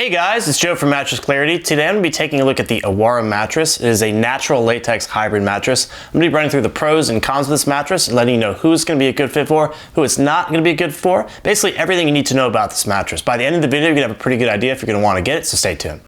Hey guys, it's Joe from Mattress Clarity. Today I'm going to be taking a look at the Awara Mattress. It is a natural latex hybrid mattress. I'm going to be running through the pros and cons of this mattress and letting you know who it's going to be a good fit for, who it's not going to be a good fit for, basically everything you need to know about this mattress. By the end of the video, you're going to have a pretty good idea if you're going to want to get it, so stay tuned.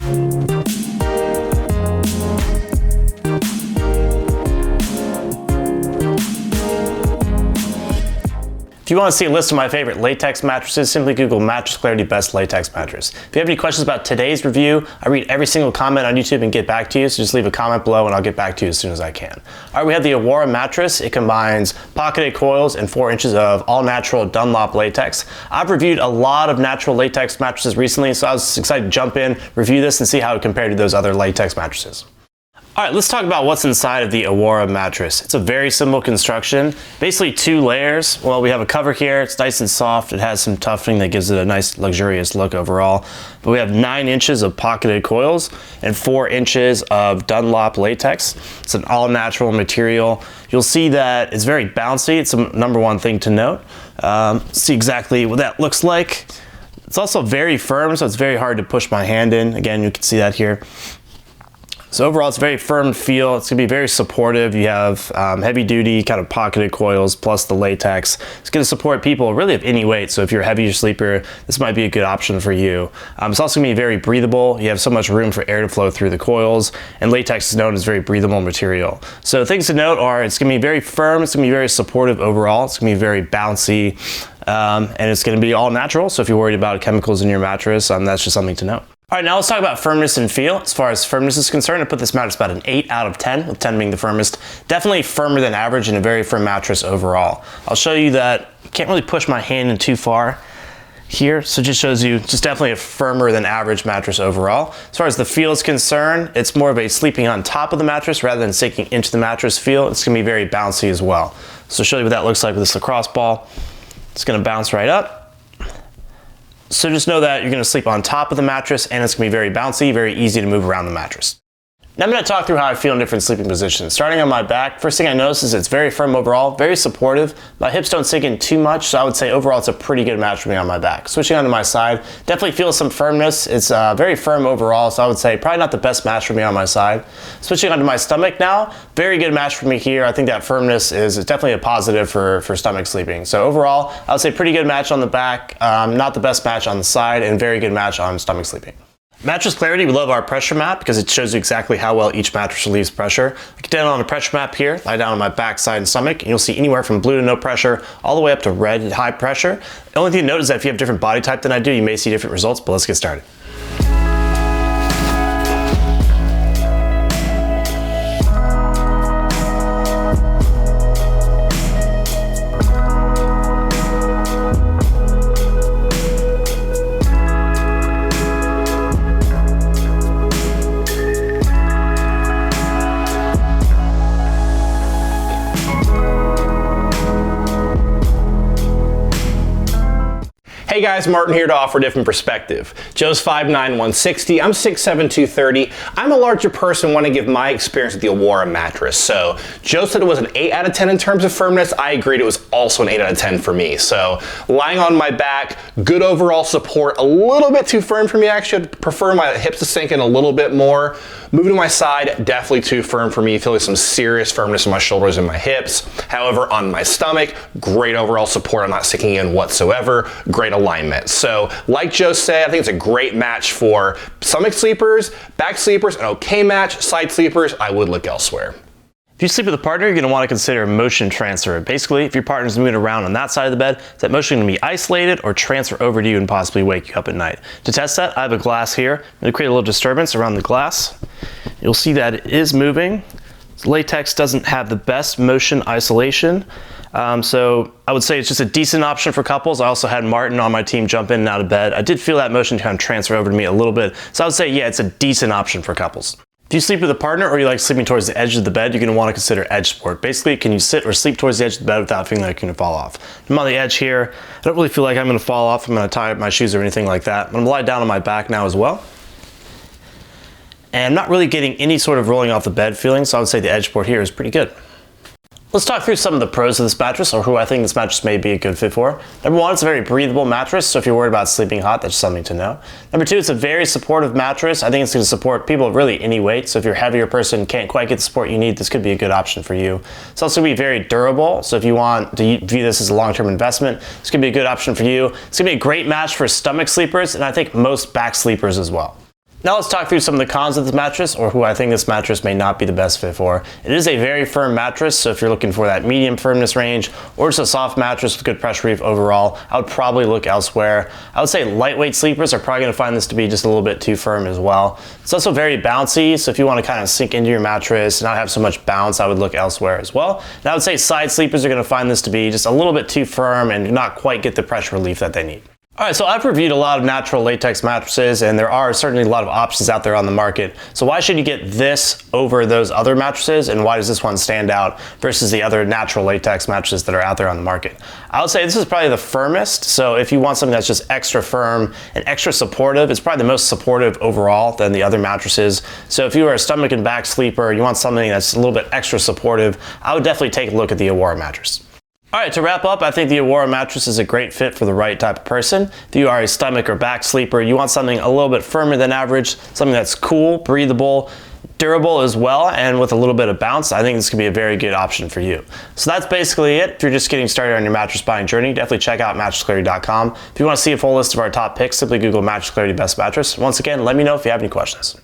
If you want to see a list of my favorite latex mattresses, simply Google Mattress Clarity Best Latex Mattress. If you have any questions about today's review, I read every single comment on YouTube and get back to you, so just leave a comment below and I'll get back to you as soon as I can. All right, we have the Awara Mattress. It combines pocketed coils and 4 inches of all-natural Dunlop latex. I've reviewed a lot of natural latex mattresses recently, so I was excited to jump in, review this, and see how it compared to those other latex mattresses. All right, let's talk about what's inside of the Awara mattress. It's a very simple construction, basically 2 layers. Well, we have a cover here, it's nice and soft. It has some tufting that gives it a nice luxurious look overall. But we have 9 inches of pocketed coils and 4 inches of Dunlop latex. It's an all natural material. You'll see that it's very bouncy. It's the number one thing to note. See exactly what that looks like. It's also very firm, so it's very hard to push my hand in. Again, you can see that here. So overall, it's very firm feel. It's gonna be very supportive. You have heavy duty kind of pocketed coils plus the latex. It's gonna support people really of any weight. So if you're a heavier sleeper, this might be a good option for you. It's also gonna be very breathable. You have so much room for air to flow through the coils, and latex is known as very breathable material. So things to note are it's gonna be very firm. It's gonna be very supportive overall. It's gonna be very bouncy, and it's gonna be all natural. So if you're worried about chemicals in your mattress, that's just something to note. All right, now let's talk about firmness and feel. As far as firmness is concerned, I put this mattress about an 8 out of 10, with 10 being the firmest. Definitely firmer than average and a very firm mattress overall. I'll show you that I can't really push my hand in too far here, so it just shows you just definitely a firmer than average mattress overall. As far as the feel is concerned, it's more of a sleeping on top of the mattress rather than sinking into the mattress feel. It's gonna be very bouncy as well. So I'll show you what that looks like with this lacrosse ball. It's gonna bounce right up. So just know that you're gonna sleep on top of the mattress and it's gonna be very bouncy, very easy to move around the mattress. Now I'm gonna talk through how I feel in different sleeping positions. Starting on my back, first thing I notice is it's very firm overall, very supportive. My hips don't sink in too much, so I would say overall it's a pretty good match for me on my back. Switching onto my side, definitely feels some firmness. It's very firm overall, so I would say probably not the best match for me on my side. Switching onto my stomach now, very good match for me here. I think that firmness is definitely a positive for stomach sleeping. So overall, I would say pretty good match on the back, not the best match on the side, and very good match on stomach sleeping. Mattress Clarity, we love our pressure map because it shows you exactly how well each mattress relieves pressure. I get down on a pressure map here, lie down on my back, side, and stomach, and you'll see anywhere from blue to no pressure, all the way up to red and high pressure. The only thing to note is that if you have a different body type than I do, you may see different results, but let's get started. Hey guys, Martin here to offer a different perspective. Joe's 5'9", 160, I'm 6'7", 230. I'm a larger person, want to give my experience with the Awara mattress. So Joe said it was an 8 out of 10 in terms of firmness. I agreed it was also an 8 out of 10 for me. So lying on my back, good overall support, a little bit too firm for me actually. I'd prefer my hips to sink in a little bit more. Moving to my side, definitely too firm for me. Feeling some serious firmness in my shoulders and my hips. However, on my stomach, great overall support. I'm not sinking in whatsoever. Great alignment. So like Joe said, I think it's a great match for stomach sleepers, back sleepers, an okay match. Side sleepers, I would look elsewhere. If you sleep with a partner, you're gonna wanna consider motion transfer. Basically, if your partner's moving around on that side of the bed, is that motion gonna be isolated or transfer over to you and possibly wake you up at night? To test that, I have a glass here. I'm gonna create a little disturbance around the glass. You'll see that it is moving. Latex doesn't have the best motion isolation. So I would say it's just a decent option for couples. I also had Martin on my team jump in and out of bed. I did feel that motion kind of transfer over to me a little bit. So I would say, yeah, it's a decent option for couples. If you sleep with a partner or you like sleeping towards the edge of the bed, you're gonna wanna consider edge support. Basically, can you sit or sleep towards the edge of the bed without feeling like you're gonna fall off? I'm on the edge here. I don't really feel like I'm gonna fall off. I'm gonna tie up my shoes or anything like that. I'm gonna lie down on my back now as well. And I'm not really getting any sort of rolling off the bed feeling, so I would say the edge support here is pretty good. Let's talk through some of the pros of this mattress, or who I think this mattress may be a good fit for. Number one, it's a very breathable mattress, so if you're worried about sleeping hot, that's something to know. Number two, it's a very supportive mattress. I think it's going to support people of really any weight, so if you're a heavier person, can't quite get the support you need, this could be a good option for you. It's also going to be very durable, so if you want to view this as a long-term investment, this could be a good option for you. It's going to be a great match for stomach sleepers, and I think most back sleepers as well. Now let's talk through some of the cons of this mattress, or who I think this mattress may not be the best fit for. It is a very firm mattress, so if you're looking for that medium firmness range, or just a soft mattress with good pressure relief overall, I would probably look elsewhere. I would say lightweight sleepers are probably going to find this to be just a little bit too firm as well. It's also very bouncy, so if you want to kind of sink into your mattress and not have so much bounce, I would look elsewhere as well. And I would say side sleepers are going to find this to be just a little bit too firm and not quite get the pressure relief that they need. Alright, so I've reviewed a lot of natural latex mattresses, and there are certainly a lot of options out there on the market. So why should you get this over those other mattresses, and why does this one stand out versus the other natural latex mattresses that are out there on the market? I would say this is probably the firmest, so if you want something that's just extra firm and extra supportive, it's probably the most supportive overall than the other mattresses. So if you are a stomach and back sleeper, you want something that's a little bit extra supportive, I would definitely take a look at the Awara mattress. Alright, to wrap up, I think the Awara mattress is a great fit for the right type of person. If you are a stomach or back sleeper, you want something a little bit firmer than average, something that's cool, breathable, durable as well, and with a little bit of bounce, I think this could be a very good option for you. So that's basically it. If you're just getting started on your mattress buying journey, definitely check out mattressclarity.com. If you want to see a full list of our top picks, simply Google Mattress Clarity Best Mattress. Once again, let me know if you have any questions.